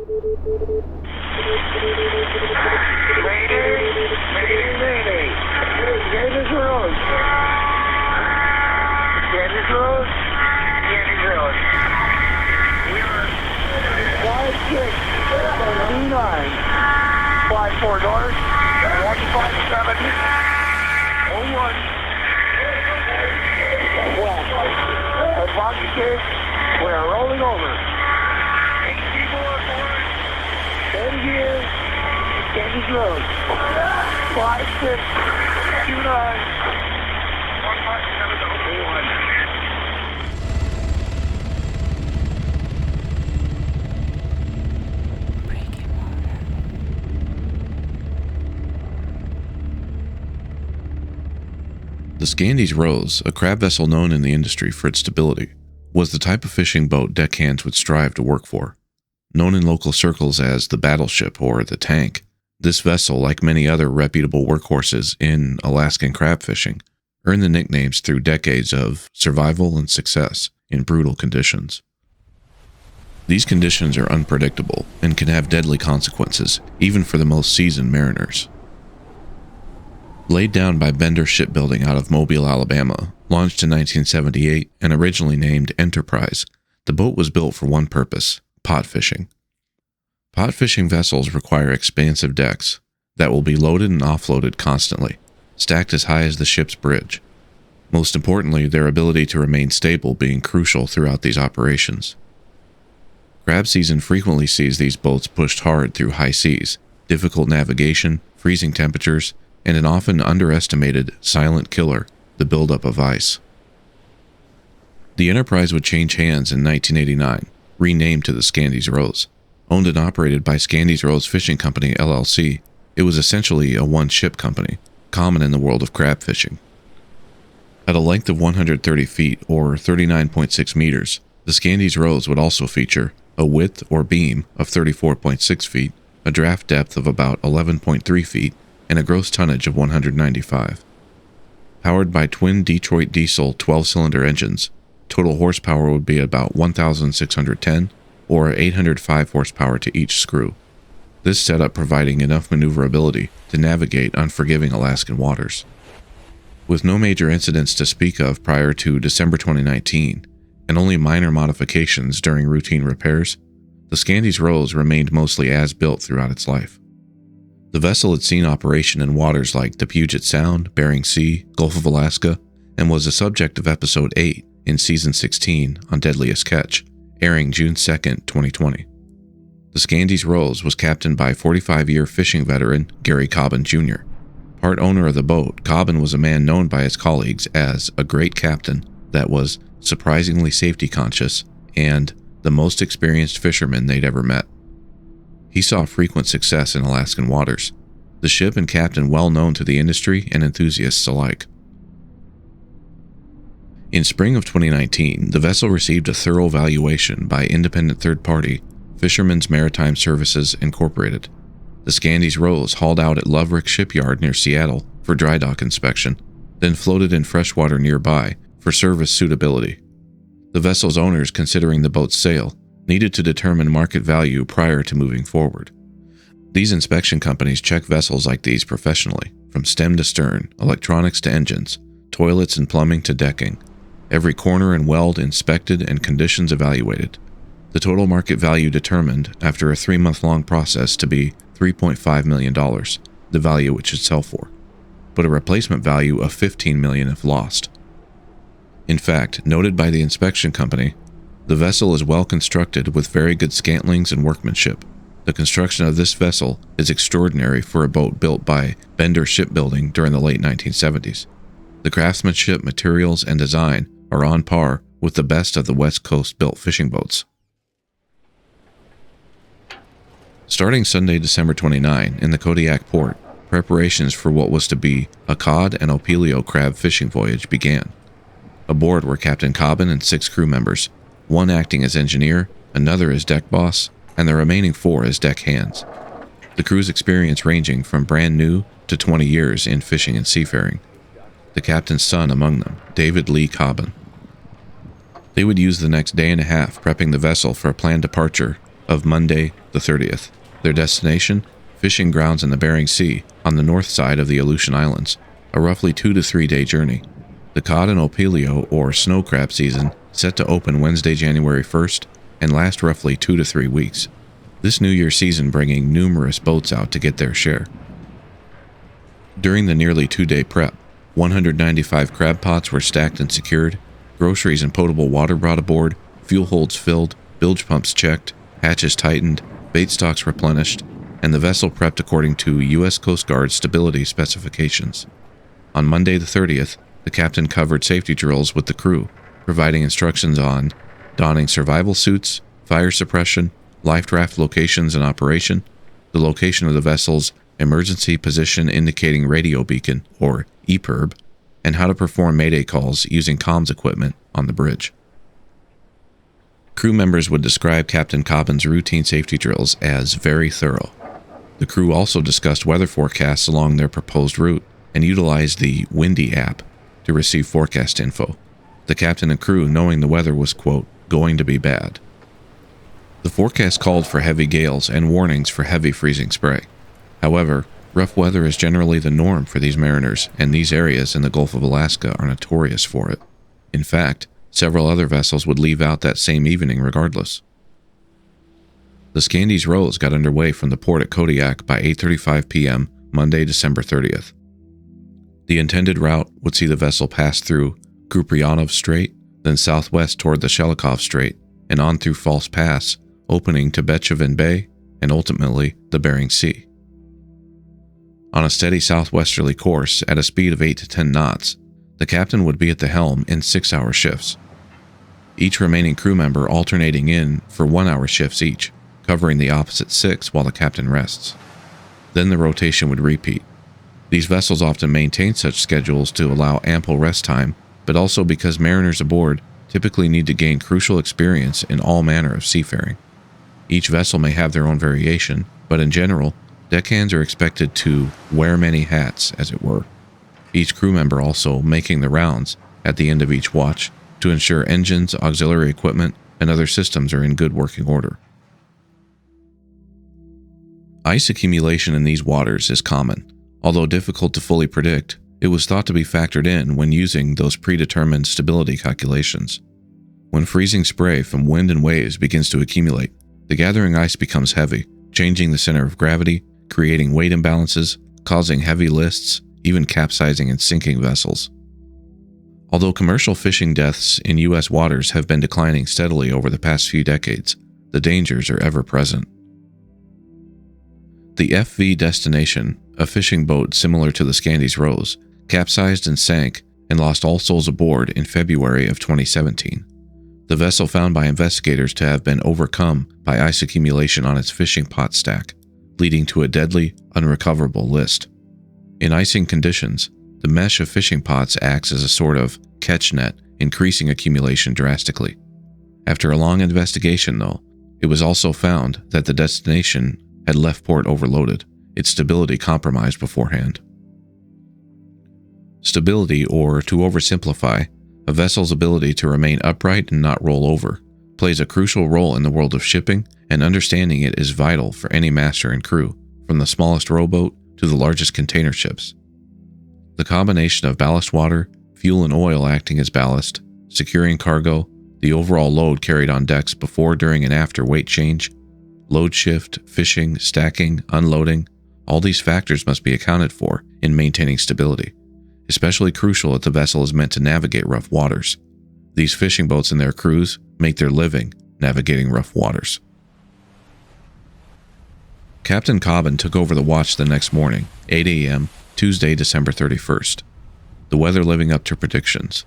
Mayday. Scandies Rose. Scandies Rose. Scandies Rose. We are 5629. 54 north. 157. 01. West. Approx escape. We are rolling over. 8 people on board. 10 years. Scandies Rose. 5629. 15701. The Scandies Rose, a crab vessel known in the industry for its stability, was the type of fishing boat deckhands would strive to work for. Known in local circles as the battleship or the tank, this vessel, like many other reputable workhorses in Alaskan crab fishing, earned the nicknames through decades of survival and success in brutal conditions. These conditions are unpredictable and can have deadly consequences, even for the most seasoned mariners. Laid down by Bender Shipbuilding out of Mobile, Alabama, launched in 1978 and originally named Enterprise, the boat was built for one purpose: pot fishing. Pot fishing vessels require expansive decks that will be loaded and offloaded constantly, stacked as high as the ship's bridge. Most importantly, their ability to remain stable being crucial throughout these operations. Crab season frequently sees these boats pushed hard through high seas, difficult navigation, freezing temperatures, and an often underestimated silent killer, the buildup of ice. The Enterprise would change hands in 1989, renamed to the Scandies Rose. Owned and operated by Scandies Rose Fishing Company, LLC, it was essentially a one-ship company, common in the world of crab fishing. At a length of 130 feet, or 39.6 meters, the Scandies Rose would also feature a width or beam of 34.6 feet, a draft depth of about 11.3 feet, and a gross tonnage of 195. Powered by twin Detroit diesel 12-cylinder engines, total horsepower would be about 1,610 or 805 horsepower to each screw. This setup providing enough maneuverability to navigate unforgiving Alaskan waters. With no major incidents to speak of prior to December 2019, and only minor modifications during routine repairs, the Scandies Rose remained mostly as built throughout its life. The vessel had seen operation in waters like the Puget Sound, Bering Sea, Gulf of Alaska, and was the subject of Episode 8 in Season 16 on Deadliest Catch, airing June 2, 2020. The Scandies Rose was captained by 45-year fishing veteran Gary Cobban Jr. Part owner of the boat, Cobban was a man known by his colleagues as a great captain that was surprisingly safety conscious and the most experienced fisherman they'd ever met. He saw frequent success in Alaskan waters, the ship and captain well known to the industry and enthusiasts alike. In spring of 2019, the vessel received a thorough valuation by independent third party Fishermen's Maritime Services Incorporated. The Scandies Rose hauled out at Loverick Shipyard near Seattle for dry dock inspection, then floated in freshwater nearby for service suitability. The vessel's owners, considering the boat's sale, needed to determine market value prior to moving forward. These inspection companies check vessels like these professionally, from stem to stern, electronics to engines, toilets and plumbing to decking. Every corner and weld inspected and conditions evaluated. The total market value determined after a 3-month-long process to be $3.5 million, the value it should sell for, but a replacement value of $15 million if lost. In fact, noted by the inspection company, the vessel is well constructed with very good scantlings and workmanship. The construction of this vessel is extraordinary for a boat built by Bender Shipbuilding during the late 1970s. The craftsmanship, materials, and design are on par with the best of the West Coast built fishing boats. Starting Sunday, December 29, in the Kodiak port, preparations for what was to be a cod and opilio crab fishing voyage began. Aboard were Captain Cobban and 6 crew members, one acting as engineer, another as deck boss, and the remaining 4 as deck hands. The crew's experience ranging from brand new to 20 years in fishing and seafaring. The captain's son among them, David Leigh Cobban. They would use the next day and a half prepping the vessel for a planned departure of Monday the 30th. Their destination? Fishing grounds in the Bering Sea on the north side of the Aleutian Islands, a roughly 2 to 3 day journey. The cod and opilio, or snow crab season, set to open Wednesday, January 1st and last roughly 2 to 3 weeks. This New Year season bringing numerous boats out to get their share. During the nearly 2-day prep, 195 crab pots were stacked and secured, groceries and potable water brought aboard, fuel holds filled, bilge pumps checked, hatches tightened, bait stocks replenished, and the vessel prepped according to U.S. Coast Guard stability specifications. On Monday the 30th, the captain covered safety drills with the crew, providing instructions on donning survival suits, fire suppression, Liferaft locations and operation, the location of the vessel's emergency position indicating radio beacon, or EPIRB, and how to perform Mayday calls using comms equipment on the bridge. Crew members would describe Captain Cobban's routine safety drills as very thorough. The crew also discussed weather forecasts along their proposed route and utilized the Windy app to receive forecast info, the captain and crew knowing the weather was, quote, going to be bad. The forecast called for heavy gales and warnings for heavy freezing spray. However, rough weather is generally the norm for these mariners, and these areas in the Gulf of Alaska are notorious for it. In fact, several other vessels would leave out that same evening regardless. The Scandies Rose got underway from the port at Kodiak by 8:35 p.m. Monday, December 30th. The intended route would see the vessel pass through Kuprianov Strait, then southwest toward the Shelikof Strait, and on through False Pass, opening to Betchevin Bay, and ultimately the Bering Sea. On a steady southwesterly course at a speed of 8 to 10 knots, the captain would be at the helm in 6-hour shifts, each remaining crew member alternating in for 1-hour shifts each, covering the opposite 6 while the captain rests. Then the rotation would repeat. These vessels often maintain such schedules to allow ample rest time, but also because mariners aboard typically need to gain crucial experience in all manner of seafaring. Each vessel may have their own variation, but in general, deckhands are expected to wear many hats, as it were, each crew member also making the rounds at the end of each watch to ensure engines, auxiliary equipment, and other systems are in good working order. Ice accumulation in these waters is common. Although difficult to fully predict, it was thought to be factored in when using those predetermined stability calculations. When freezing spray from wind and waves begins to accumulate, the gathering ice becomes heavy, changing the center of gravity, creating weight imbalances, causing heavy lists, even capsizing and sinking vessels. Although commercial fishing deaths in U.S. waters have been declining steadily over the past few decades, the dangers are ever present. The FV Destination, a fishing boat similar to the Scandies Rose, capsized and sank and lost all souls aboard in February of 2017. The vessel found by investigators to have been overcome by ice accumulation on its fishing pot stack, leading to a deadly, unrecoverable list. In icing conditions, the mesh of fishing pots acts as a sort of catch net, increasing accumulation drastically. After a long investigation, though, it was also found that the destination had left port overloaded, its stability compromised beforehand. Stability, or to oversimplify, a vessel's ability to remain upright and not roll over, plays a crucial role in the world of shipping, and understanding it is vital for any master and crew, from the smallest rowboat to the largest container ships. The combination of ballast water, fuel and oil acting as ballast, securing cargo, the overall load carried on decks before, during, and after weight change, load shift, fishing, stacking, unloading, all these factors must be accounted for in maintaining stability, especially crucial if the vessel is meant to navigate rough waters. These fishing boats and their crews make their living navigating rough waters. Captain Cobban took over the watch the next morning, 8 a.m., Tuesday, December 31st. The weather living up to predictions.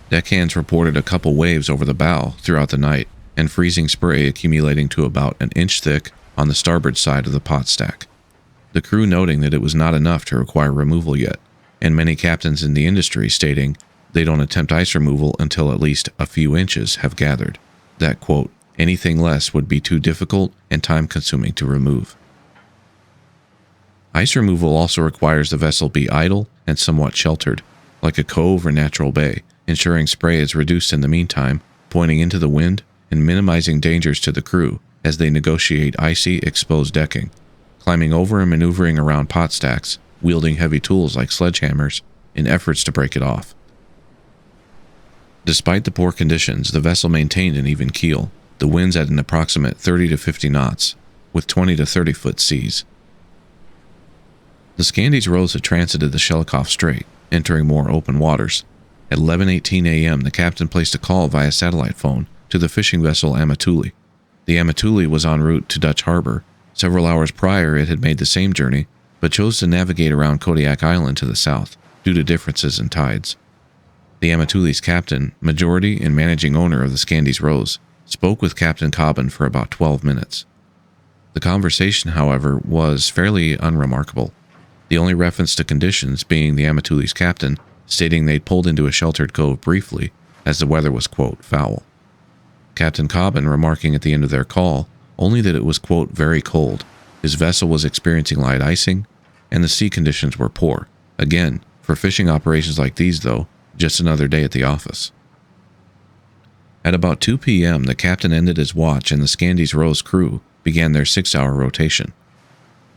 Deckhands reported a couple waves over the bow throughout the night, and freezing spray accumulating to about an inch thick on the starboard side of the pot stack. The crew noting that it was not enough to require removal yet, and many captains in the industry stating they don't attempt ice removal until at least a few inches have gathered, that, quote, anything less would be too difficult and time-consuming to remove. Ice removal also requires the vessel be idle and somewhat sheltered, like a cove or natural bay, ensuring spray is reduced in the meantime, pointing into the wind and minimizing dangers to the crew as they negotiate icy, exposed decking, climbing over and maneuvering around pot stacks, wielding heavy tools like sledgehammers in efforts to break it off. Despite the poor conditions, the vessel maintained an even keel, the winds at an approximate 30 to 50 knots, with 20 to 30 foot seas. The Scandies Rose had transited the Shelikof Strait, entering more open waters. At 11:18 a.m., the captain placed a call via satellite phone to the fishing vessel Amatuli. The Amatuli was en route to Dutch Harbor. Several hours prior, it had made the same journey, but chose to navigate around Kodiak Island to the south, due to differences in tides. The Amatuli's captain, majority and managing owner of the Scandies Rose, spoke with Captain Cobban for about 12 minutes. The conversation, however, was fairly unremarkable, the only reference to conditions being the Amatuli's captain stating they'd pulled into a sheltered cove briefly as the weather was, quote, foul. Captain Cobban remarking at the end of their call only that it was, quote, very cold, his vessel was experiencing light icing, and the sea conditions were poor. Again, for fishing operations like these, though, just another day at the office. At about 2 p.m., the captain ended his watch and the Scandies Rose crew began their 6-hour rotation.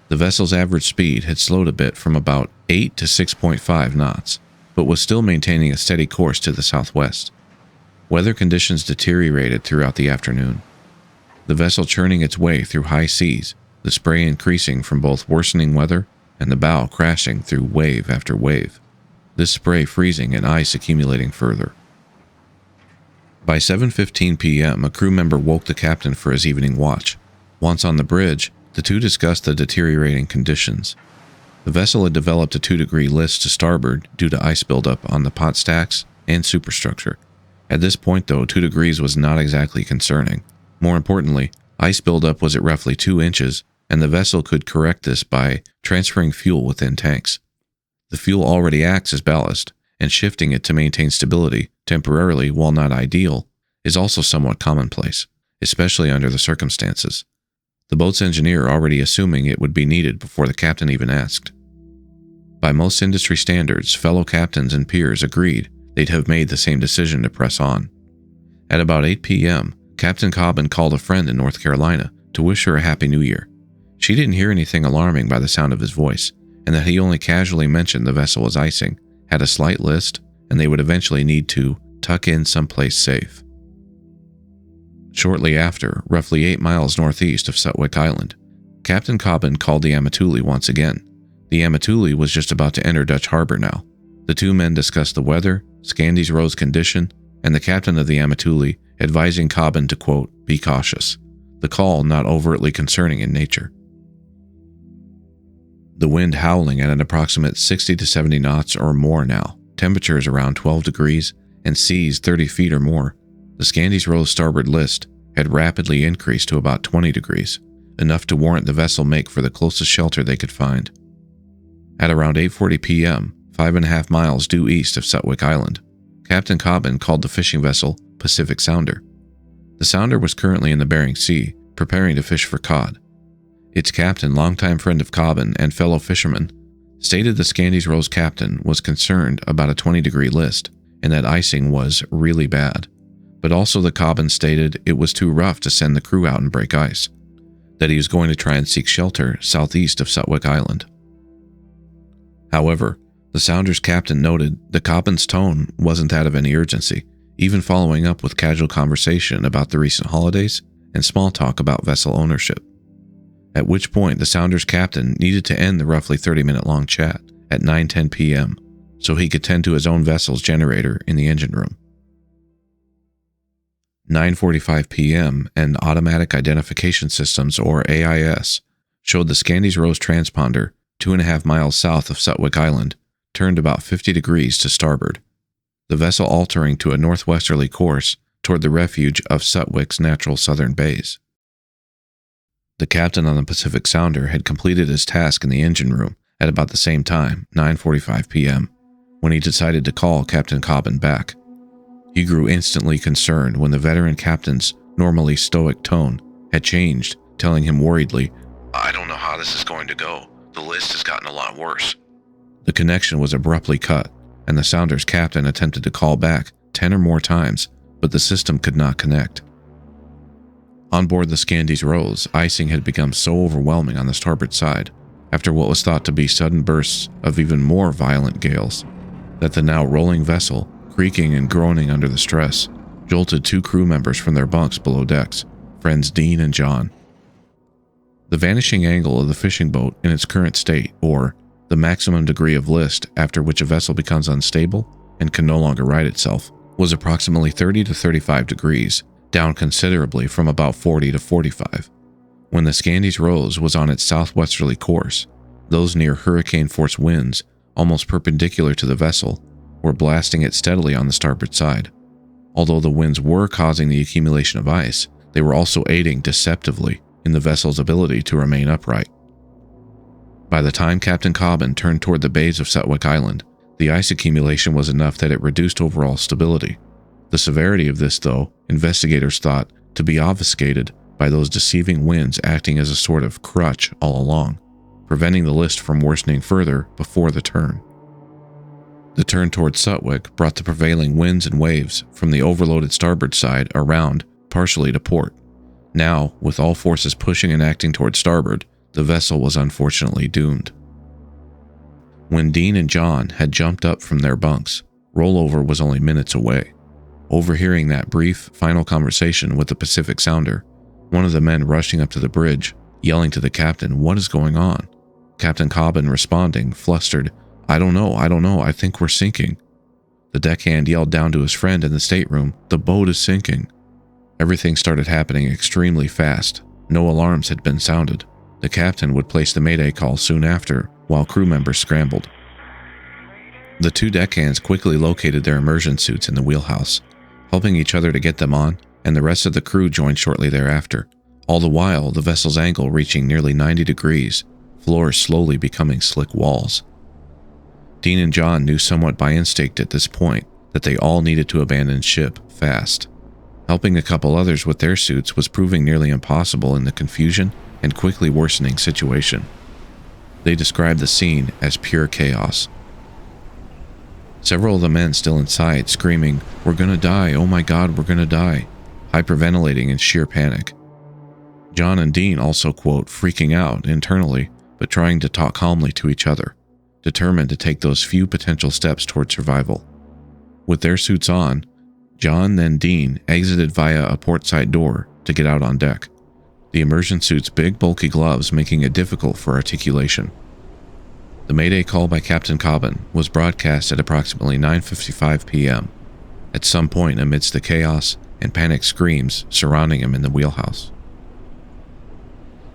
The vessel's average speed had slowed a bit from about 8 to 6.5 knots, but was still maintaining a steady course to the southwest. Weather conditions deteriorated throughout the afternoon, the vessel churning its way through high seas, the spray increasing from both worsening weather and the bow crashing through wave after wave, this spray freezing and ice accumulating further. By 7:15 p.m., a crew member woke the captain for his evening watch. Once on the bridge, the two discussed the deteriorating conditions. The vessel had developed a 2-degree list to starboard due to ice buildup on the pot stacks and superstructure. At this point, though, 2 degrees was not exactly concerning. More importantly, ice buildup was at roughly 2 inches, and the vessel could correct this by transferring fuel within tanks. The fuel already acts as ballast, and shifting it to maintain stability, temporarily while not ideal, is also somewhat commonplace, especially under the circumstances. The boat's engineer already assuming it would be needed before the captain even asked. By most industry standards, fellow captains and peers agreed they'd have made the same decision to press on. At about 8 p.m., Captain Cobban called a friend in North Carolina to wish her a Happy New Year. She didn't hear anything alarming by the sound of his voice, and that he only casually mentioned the vessel was icing, had a slight list, and they would eventually need to tuck in someplace safe. Shortly after, roughly 8 miles northeast of Sutwik Island, Captain Cobban called the Amatuli once again. The Amatuli was just about to enter Dutch Harbor now. The two men discussed the weather, Scandies Rose condition, and the captain of the Amatuli advising Cobban to, quote, be cautious, the call not overtly concerning in nature. The wind howling at an approximate 60 to 70 knots or more now, temperatures around 12 degrees, and seas 30 feet or more. The Scandies Rose starboard list had rapidly increased to about 20 degrees, enough to warrant the vessel make for the closest shelter they could find. At around 8:40 p.m., 5.5 miles due east of Sutwik Island, Captain Cobban called the fishing vessel Pacific Sounder. The Sounder was currently in the Bering Sea, preparing to fish for cod. Its captain, longtime friend of Cobban and fellow fisherman, stated the Scandies Rose captain was concerned about a 20-degree list and that icing was really bad, but also the Cobban stated it was too rough to send the crew out and break ice, that he was going to try and seek shelter southeast of Sutwik Island. However, the Sounder's captain noted the Cobban's tone wasn't that of any urgency, even following up with casual conversation about the recent holidays and small talk about vessel ownership. At which point the Sounder's captain needed to end the roughly 30-minute-long chat at 9:10 p.m. so he could tend to his own vessel's generator in the engine room. 9:45 p.m. and Automatic Identification Systems, or AIS, showed the Scandies Rose transponder 2.5 miles south of Sutwik Island, turned about 50 degrees to starboard, the vessel altering to a northwesterly course toward the refuge of Sutwik's natural southern bays. The captain on the Pacific Sounder had completed his task in the engine room at about the same time, 9:45 p.m., when he decided to call Captain Cobban back. He grew instantly concerned when the veteran captain's normally stoic tone had changed, telling him worriedly, "I don't know how this is going to go. The list has gotten a lot worse." The connection was abruptly cut, and the Sounder's captain attempted to call back 10 or more times, but the system could not connect. On board the Scandies Rose, icing had become so overwhelming on the starboard side, after what was thought to be sudden bursts of even more violent gales, that the now rolling vessel, creaking and groaning under the stress, jolted 2 crew members from their bunks below decks, friends Dean and John. The vanishing angle of the fishing boat in its current state, or the maximum degree of list after which a vessel becomes unstable and can no longer right itself, was approximately 30 to 35 degrees, down considerably from about 40 to 45. When the Scandies Rose was on its southwesterly course, those near hurricane-force winds, almost perpendicular to the vessel, were blasting it steadily on the starboard side. Although the winds were causing the accumulation of ice, they were also aiding deceptively in the vessel's ability to remain upright. By the time Captain Cobban turned toward the bays of Sutwik Island, the ice accumulation was enough that it reduced overall stability. The severity of this, though, investigators thought to be obfuscated by those deceiving winds acting as a sort of crutch all along, preventing the list from worsening further before the turn. The turn toward Sutwik brought the prevailing winds and waves from the overloaded starboard side around partially to port. Now, with all forces pushing and acting toward starboard, the vessel was unfortunately doomed. When Dean and John had jumped up from their bunks, Rollover was only minutes away. Overhearing that brief, final conversation with the Pacific Sounder, one of the men rushing up to the bridge, yelling to the captain, "What is going on?" Captain Cobban responding, flustered, I don't know, I think we're sinking." The deckhand yelled down to his friend in the stateroom, "The boat is sinking." Everything started happening extremely fast. No alarms had been sounded. The captain would place the Mayday call soon after, while crew members scrambled. The 2 deckhands quickly located their immersion suits in the wheelhouse, helping each other to get them on, and the rest of the crew joined shortly thereafter. All the while, the vessel's angle reaching nearly 90 degrees, floors slowly becoming slick walls. Dean and John knew somewhat by instinct at this point that they all needed to abandon ship fast. Helping a couple others with their suits was proving nearly impossible in the confusion and quickly worsening situation. They described the scene as pure chaos. Several of the men still inside screaming, "We're gonna die, oh my god, we're gonna die," hyperventilating in sheer panic. John and Dean also, quote, freaking out internally, but trying to talk calmly to each other, determined to take those few potential steps toward survival. With their suits on, John then Dean exited via a portside door to get out on deck, the immersion suit's big bulky gloves making it difficult for articulation. The Mayday call by Captain Cobban was broadcast at approximately 9:55 p.m., at some point amidst the chaos and panic screams surrounding him in the wheelhouse.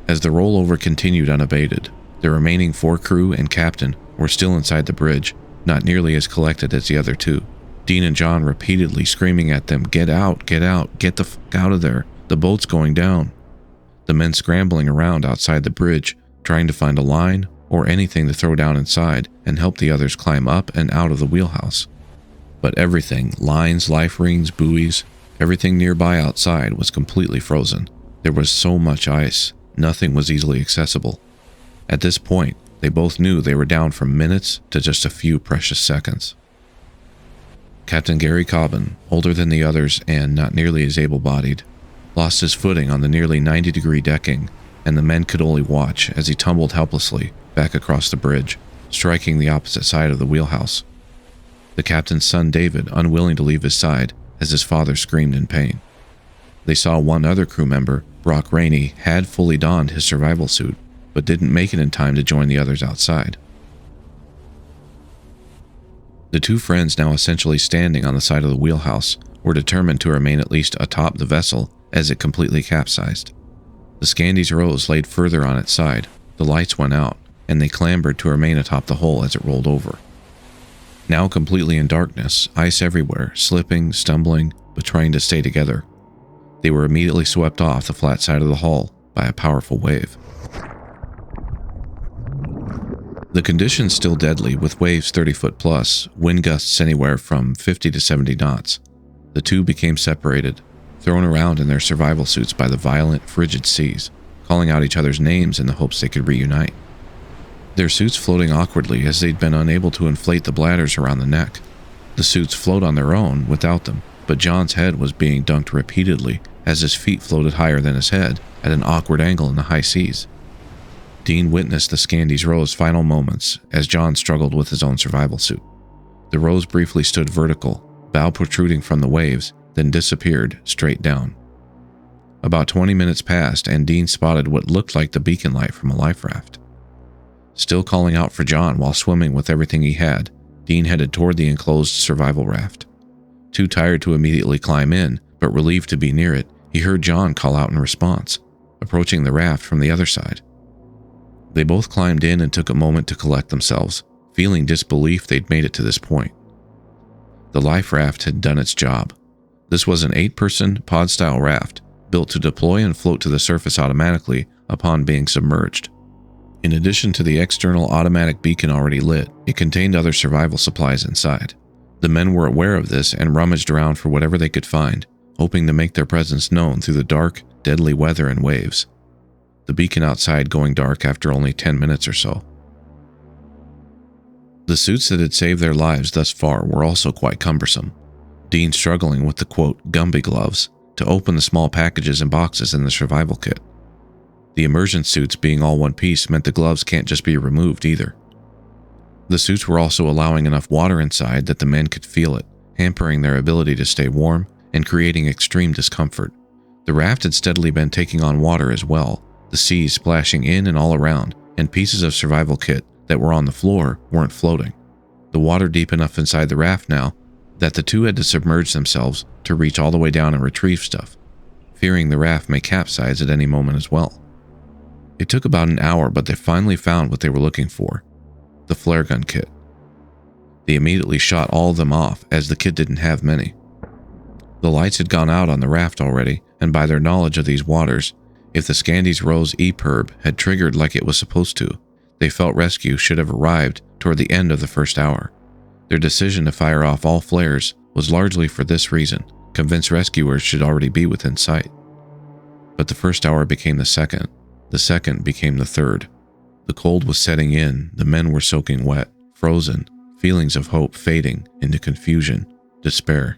As the rollover continued unabated, the remaining 4 crew and captain were still inside the bridge, not nearly as collected as the other 2. Dean and John repeatedly screaming at them, get out, get the fuck out of there, the boat's going down." The men scrambling around outside the bridge, trying to find a line or anything to throw down inside and help the others climb up and out of the wheelhouse. But everything, lines, life rings, buoys, everything nearby outside was completely frozen. There was so much ice, nothing was easily accessible. At this point, they both knew they were down from minutes to just a few precious seconds. Captain Gary Cobban, older than the others and not nearly as able-bodied, lost his footing on the nearly 90-degree decking, and the men could only watch as he tumbled helplessly back across the bridge, striking the opposite side of the wheelhouse. The captain's son David unwilling to leave his side as his father screamed in pain. They saw one other crew member, Brock Rainey, had fully donned his survival suit, but didn't make it in time to join the others outside. The 2 friends, now essentially standing on the side of the wheelhouse, were determined to remain at least atop the vessel as it completely capsized. The Scandies Rose laid further on its side, the lights went out, and they clambered to remain atop the hull as it rolled over. Now completely in darkness, ice everywhere, slipping, stumbling, but trying to stay together. They were immediately swept off the flat side of the hull by a powerful wave. The conditions still deadly, with waves 30-foot plus, wind gusts anywhere from 50 to 70 knots. The 2 became separated, thrown around in their survival suits by the violent, frigid seas, calling out each other's names in the hopes they could reunite. Their suits floating awkwardly as they'd been unable to inflate the bladders around the neck. The suits float on their own without them, but John's head was being dunked repeatedly as his feet floated higher than his head at an awkward angle in the high seas. Dean witnessed the Scandies Rose final moments as John struggled with his own survival suit. The Rose briefly stood vertical, bow protruding from the waves, then disappeared straight down. About 20 minutes passed and Dean spotted what looked like the beacon light from a Liferaft. Still calling out for John while swimming with everything he had, Dean headed toward the enclosed survival raft. Too tired to immediately climb in, but relieved to be near it, he heard John call out in response, approaching the raft from the other side. They both climbed in and took a moment to collect themselves, feeling disbelief they'd made it to this point. The Liferaft had done its job. This was an 8-person pod-style raft, built to deploy and float to the surface automatically upon being submerged. In addition to the external automatic beacon already lit, it contained other survival supplies inside. The men were aware of this and rummaged around for whatever they could find, hoping to make their presence known through the dark, deadly weather and waves. The beacon outside going dark after only 10 minutes or so. The suits that had saved their lives thus far were also quite cumbersome, Dean struggling with the quote Gumby gloves to open the small packages and boxes in the survival kit. The immersion suits being all one piece meant the gloves can't just be removed either. The suits were also allowing enough water inside that the men could feel it, hampering their ability to stay warm and creating extreme discomfort. The raft had steadily been taking on water as well, the seas splashing in and all around, and pieces of survival kit that were on the floor weren't floating. The water deep enough inside the raft now that the two had to submerge themselves to reach all the way down and retrieve stuff, fearing the raft may capsize at any moment as well. It took about an hour, but they finally found what they were looking for, the flare gun kit. They immediately shot all of them off, as the kit didn't have many. The lights had gone out on the raft already, and by their knowledge of these waters, if the Scandies Rose EPIRB had triggered like it was supposed to, they felt rescue should have arrived toward the end of the first hour. Their decision to fire off all flares was largely for this reason, convinced rescuers should already be within sight. But the first hour became the second became the third. The cold was setting in, the men were soaking wet, frozen, feelings of hope fading into confusion, despair.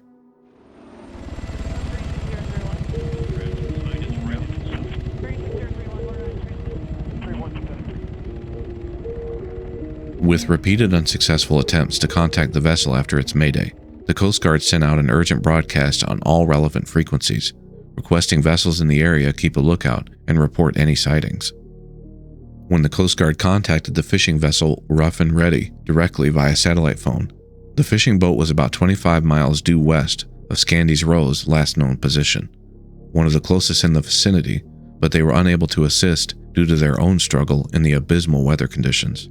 With repeated unsuccessful attempts to contact the vessel after its mayday, the Coast Guard sent out an urgent broadcast on all relevant frequencies, requesting vessels in the area keep a lookout and report any sightings. When the Coast Guard contacted the fishing vessel Rough and Ready directly via satellite phone, the fishing boat was about 25 miles due west of Scandies Rose last known position, one of the closest in the vicinity, but they were unable to assist due to their own struggle in the abysmal weather conditions.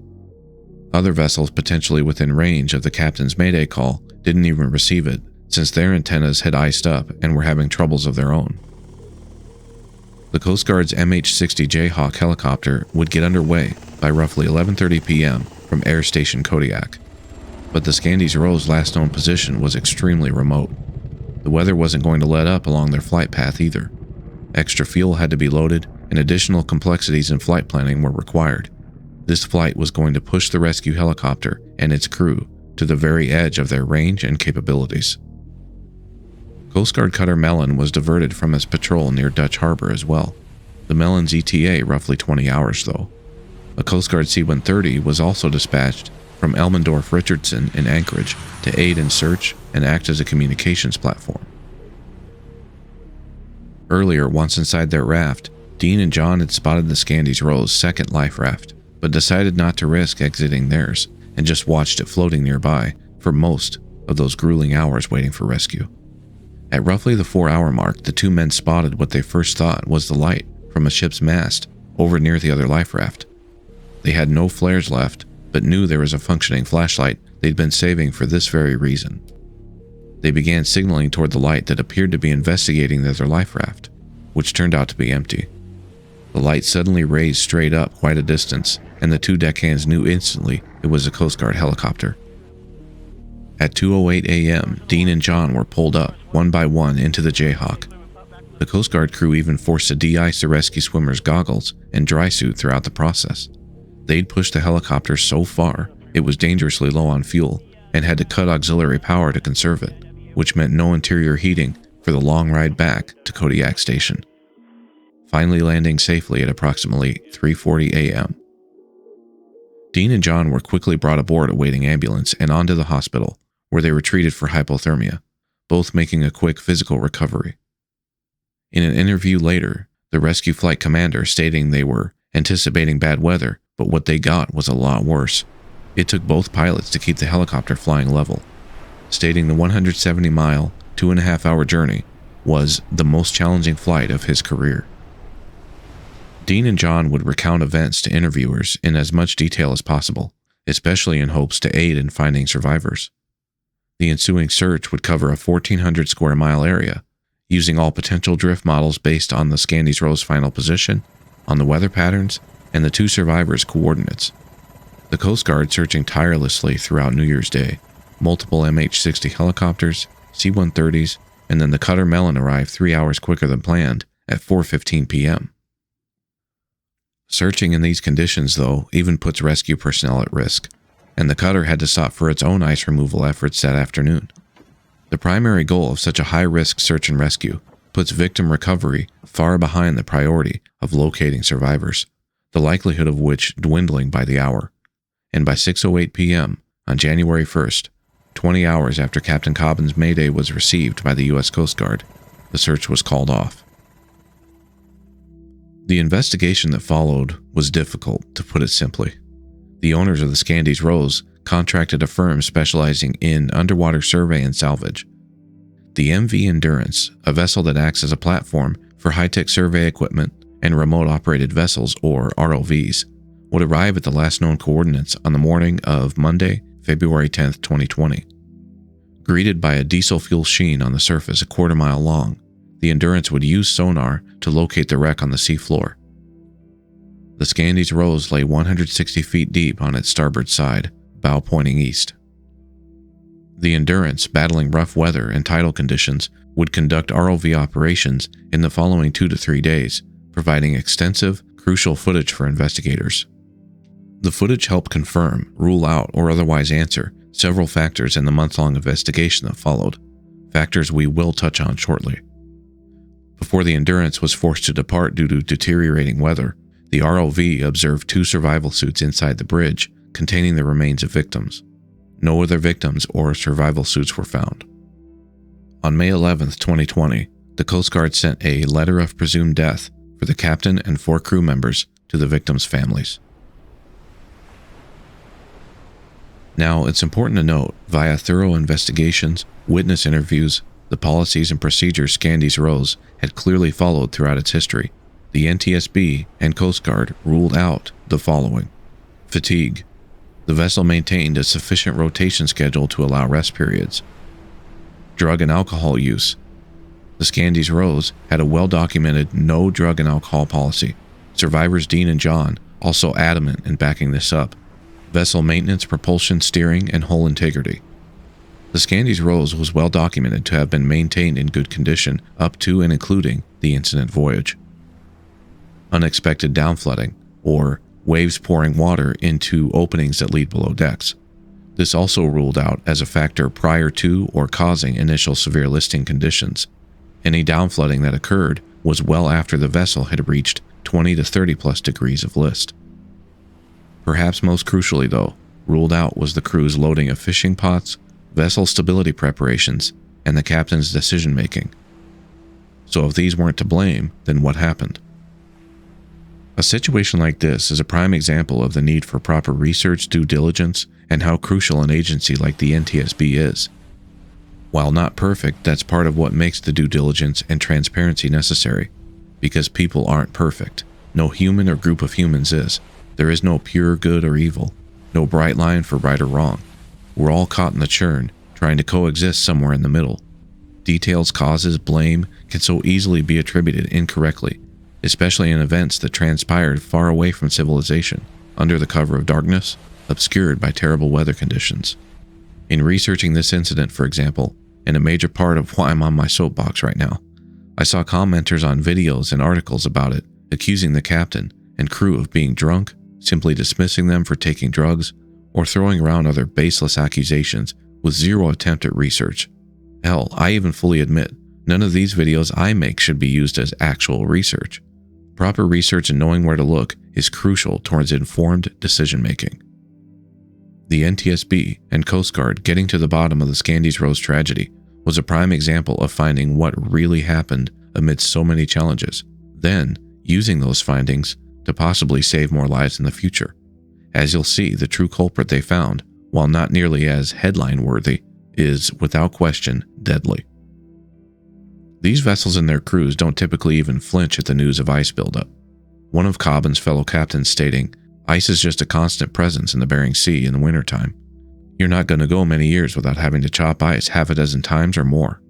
Other vessels potentially within range of the captain's mayday call didn't even receive it, since their antennas had iced up and were having troubles of their own. The Coast Guard's MH-60 Jayhawk helicopter would get underway by roughly 11:30 p.m. from Air Station Kodiak, but the Scandies Rose last known position was extremely remote. The weather wasn't going to let up along their flight path either. Extra fuel had to be loaded, and additional complexities in flight planning were required. This flight was going to push the rescue helicopter and its crew to the very edge of their range and capabilities. Coast Guard cutter Mellon was diverted from its patrol near Dutch Harbor as well. The Mellon's ETA roughly 20 hours though. A Coast Guard C-130 was also dispatched from Elmendorf-Richardson in Anchorage to aid in search and act as a communications platform. Earlier, once inside their raft, Dean and John had spotted the Scandies Rose second life raft, but decided not to risk exiting theirs and just watched it floating nearby for most of those grueling hours waiting for rescue. At roughly the 4-hour mark, the two men spotted what they first thought was the light from a ship's mast over near the other life raft. They had no flares left, but knew there was a functioning flashlight they'd been saving for this very reason. They began signaling toward the light that appeared to be investigating the other life raft, which turned out to be empty. The light suddenly raised straight up quite a distance, and the two deckhands knew instantly it was a Coast Guard helicopter. At 2:08 a.m., Dean and John were pulled up, one by one, into the Jayhawk. The Coast Guard crew even forced to de-ice the rescue swimmers' goggles and dry suit throughout the process. They'd pushed the helicopter so far, it was dangerously low on fuel, and had to cut auxiliary power to conserve it, which meant no interior heating for the long ride back to Kodiak Station, finally landing safely at approximately 3:40 a.m. Dean and John were quickly brought aboard a waiting ambulance and onto the hospital, where they were treated for hypothermia, both making a quick physical recovery. In an interview later, the rescue flight commander stating they were anticipating bad weather, but what they got was a lot worse. It took both pilots to keep the helicopter flying level, stating the 170-mile, 2.5-hour journey was the most challenging flight of his career. Dean and John would recount events to interviewers in as much detail as possible, especially in hopes to aid in finding survivors. The ensuing search would cover a 1,400 square mile area, using all potential drift models based on the Scandies Rose final position, on the weather patterns, and the two survivors' coordinates. The Coast Guard searching tirelessly throughout New Year's Day, multiple MH-60 helicopters, C-130s, and then the cutter Mellon arrived 3 hours quicker than planned at 4:15 p.m. Searching in these conditions, though, even puts rescue personnel at risk, and the cutter had to stop for its own ice removal efforts that afternoon. The primary goal of such a high-risk search and rescue puts victim recovery far behind the priority of locating survivors, the likelihood of which dwindling by the hour. And by 6:08 p.m. on January 1st, 20 hours after Captain Cobban's Mayday was received by the U.S. Coast Guard, the search was called off. The investigation that followed was difficult, to put it simply. The owners of the Scandies Rose contracted a firm specializing in underwater survey and salvage. The MV Endurance, a vessel that acts as a platform for high-tech survey equipment and remote-operated vessels, or ROVs, would arrive at the last known coordinates on the morning of Monday, February 10, 2020. Greeted by a diesel fuel sheen on the surface a quarter-mile long, the Endurance would use sonar to locate the wreck on the seafloor. The Scandies Rose lay 160 feet deep on its starboard side, bow pointing east. The Endurance, battling rough weather and tidal conditions, would conduct ROV operations in the following 2 to 3 days, providing extensive, crucial footage for investigators. The footage helped confirm, rule out, or otherwise answer several factors in the month-long investigation that followed, factors we will touch on shortly. Before the Endurance was forced to depart due to deteriorating weather, the ROV observed 2 survival suits inside the bridge containing the remains of victims. No other victims or survival suits were found. On May 11, 2020, the Coast Guard sent a letter of presumed death for the captain and 4 crew members to the victims' families. Now, it's important to note, via thorough investigations, witness interviews, the policies and procedures Scandies Rose had clearly followed throughout its history, the NTSB and Coast Guard ruled out the following. Fatigue. The vessel maintained a sufficient rotation schedule to allow rest periods. Drug and alcohol use. The Scandies Rose had a well-documented no drug and alcohol policy. Survivors Dean and John also adamant in backing this up. Vessel maintenance, propulsion, steering, and hull integrity. The Scandies Rose was well documented to have been maintained in good condition up to and including the incident voyage. Unexpected downflooding, or waves pouring water into openings that lead below decks. This also ruled out as a factor prior to or causing initial severe listing conditions. Any downflooding that occurred was well after the vessel had reached 20 to 30 plus degrees of list. Perhaps most crucially though, ruled out was the crew's loading of fishing pots, vessel stability preparations, and the captain's decision-making. So if these weren't to blame, then what happened? A situation like this is a prime example of the need for proper research, due diligence, and how crucial an agency like the NTSB is. While not perfect, that's part of what makes the due diligence and transparency necessary, because people aren't perfect. No human or group of humans is. There is no pure good or evil, no bright line for right or wrong. We're all caught in the churn, trying to coexist somewhere in the middle. Details, causes, blame can so easily be attributed incorrectly, especially in events that transpired far away from civilization, under the cover of darkness, obscured by terrible weather conditions. In researching this incident, for example, and a major part of why I'm on my soapbox right now, I saw commenters on videos and articles about it, accusing the captain and crew of being drunk, simply dismissing them for taking drugs, or throwing around other baseless accusations with zero attempt at research. Hell, I even fully admit None of these videos I make should be used as actual research. Proper research and knowing where to look is crucial towards informed decision-making. The NTSB and Coast Guard getting to the bottom of the Scandies Rose tragedy was a prime example of finding what really happened amidst so many challenges, then using those findings to possibly save more lives in the future. As you'll see, the true culprit they found, while not nearly as headline-worthy, is, without question, deadly. These vessels and their crews don't typically even flinch at the news of ice buildup. One of Cobban's fellow captains stating, "Ice is just a constant presence in the Bering Sea in the wintertime. You're not going to go many years without having to chop ice half a dozen times or more.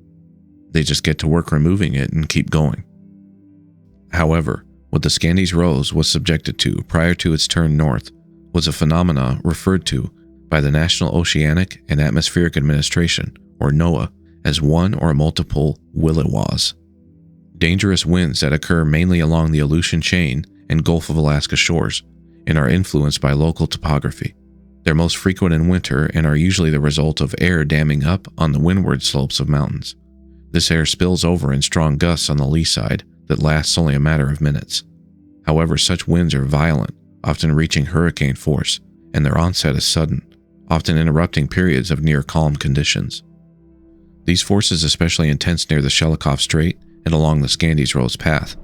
They just get to work removing it and keep going." However, what the Scandies Rose was subjected to prior to its turn north was a phenomena referred to by the National Oceanic and Atmospheric Administration, or NOAA, as one or multiple willywaws. Dangerous winds that occur mainly along the Aleutian Chain and Gulf of Alaska shores and are influenced by local topography. They're most frequent in winter and are usually the result of air damming up on the windward slopes of mountains. This air spills over in strong gusts on the lee side that lasts only a matter of minutes. However, such winds are violent, often reaching hurricane force, and their onset is sudden, often interrupting periods of near calm conditions. These forces especially intense near the Shelikof Strait and along the Scandies Rose path.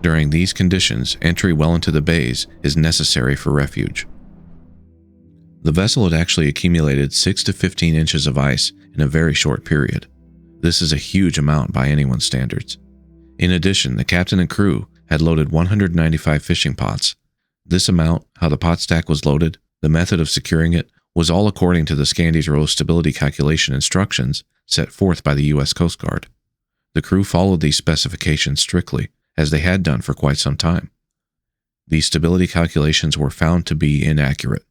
During these conditions, entry well into the bays is necessary for refuge. The vessel had actually accumulated 6 to 15 inches of ice in a very short period. This is a huge amount by anyone's standards. In addition, the captain and crew had loaded 195 fishing pots. This amount, how the pot stack was loaded, the method of securing it, was all according to the Scandies Rose stability calculation instructions set forth by the U.S. Coast Guard. The crew followed these specifications strictly, as they had done for quite some time. These stability calculations were found to be inaccurate,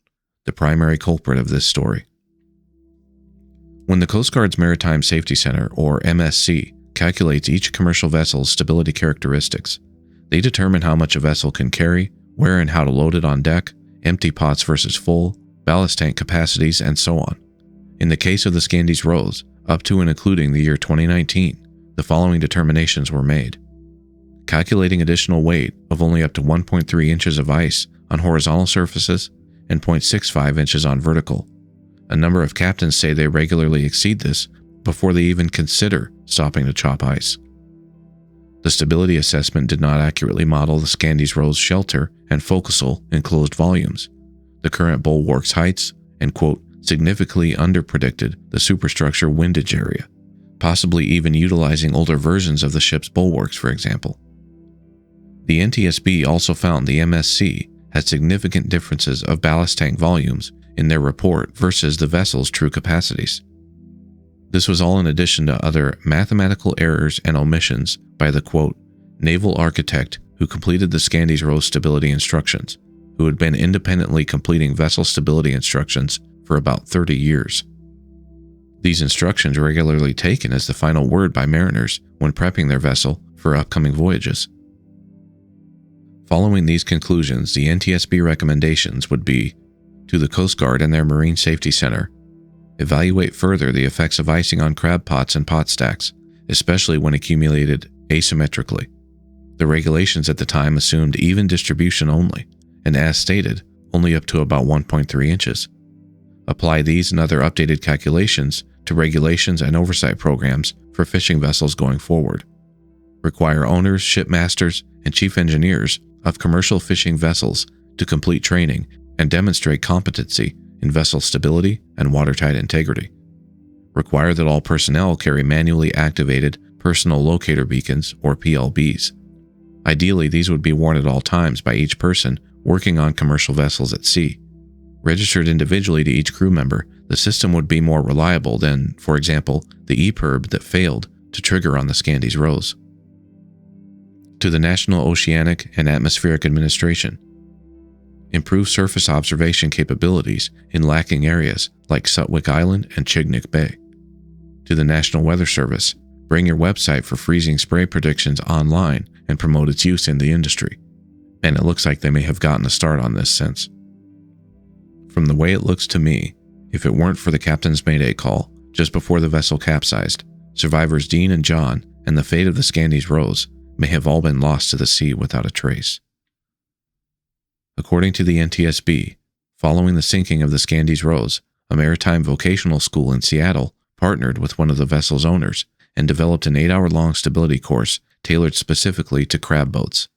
the primary culprit of this story. When the Coast Guard's Maritime Safety Center, or MSC, calculates each commercial vessel's stability characteristics, they determine how much a vessel can carry, where and how to load it on deck, empty pots versus full, ballast tank capacities, and so on. In the case of the Scandies Rose, up to and including the year 2019, the following determinations were made. Calculating additional weight of only up to 1.3 inches of ice on horizontal surfaces and 0.65 inches on vertical. A number of captains say they regularly exceed this before they even consider stopping to chop ice. The stability assessment did not accurately model the Scandies Rose shelter and forecastle enclosed volumes, the current bulwarks heights, and, quote, significantly underpredicted the superstructure windage area, possibly even utilizing older versions of the ship's bulwarks, for example. The NTSB also found the MSC had significant differences of ballast tank volumes in their report versus the vessel's true capacities. This was all in addition to other mathematical errors and omissions by the, quote, naval architect who completed the Scandies Rose stability instructions, who had been independently completing vessel stability instructions for about 30 years. These instructions are regularly taken as the final word by mariners when prepping their vessel for upcoming voyages. Following these conclusions, the NTSB recommendations would be, to the Coast Guard and their Marine Safety Center, evaluate further the effects of icing on crab pots and pot stacks, especially when accumulated asymmetrically. The regulations at the time assumed even distribution only, and as stated, only up to about 1.3 inches. Apply these and other updated calculations to regulations and oversight programs for fishing vessels going forward. Require owners, shipmasters, and chief engineers of commercial fishing vessels to complete training and demonstrate competency in vessel stability and watertight integrity. Require that all personnel carry manually activated personal locator beacons, or PLBs. Ideally, these would be worn at all times by each person working on commercial vessels at sea. Registered individually to each crew member, the system would be more reliable than, for example, the EPIRB that failed to trigger on the Scandies Rose. To the National Oceanic and Atmospheric Administration, improve surface observation capabilities in lacking areas like Sutwik Island and Chignik Bay. To the National Weather Service, bring your website for freezing spray predictions online and promote its use in the industry. And it looks like they may have gotten a start on this since. From the way it looks to me, if it weren't for the captain's mayday call just before the vessel capsized, survivors Dean and John and the fate of the Scandies Rose may have all been lost to the sea without a trace. According to the NTSB, following the sinking of the Scandies Rose, a maritime vocational school in Seattle partnered with one of the vessel's owners and developed an 8-hour-long stability course tailored specifically to crab boats.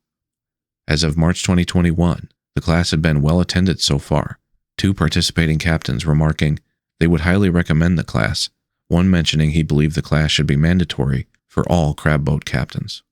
As of March 2021, the class had been well attended so far, 2 participating captains remarking they would highly recommend the class, one mentioning he believed the class should be mandatory for all crab boat captains.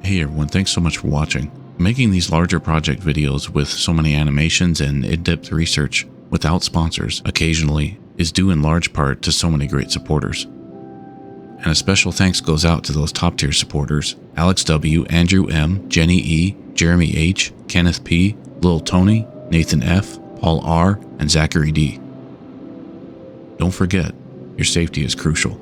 Hey everyone, thanks so much for watching. Making these larger project videos with so many animations and in-depth research without sponsors occasionally is due in large part to so many great supporters. And a special thanks goes out to those top tier supporters: Alex W., Andrew M., Jenny E., Jeremy H., Kenneth P., Lil Tony, Nathan F., Paul R., and Zachary D. Don't forget, your safety is crucial.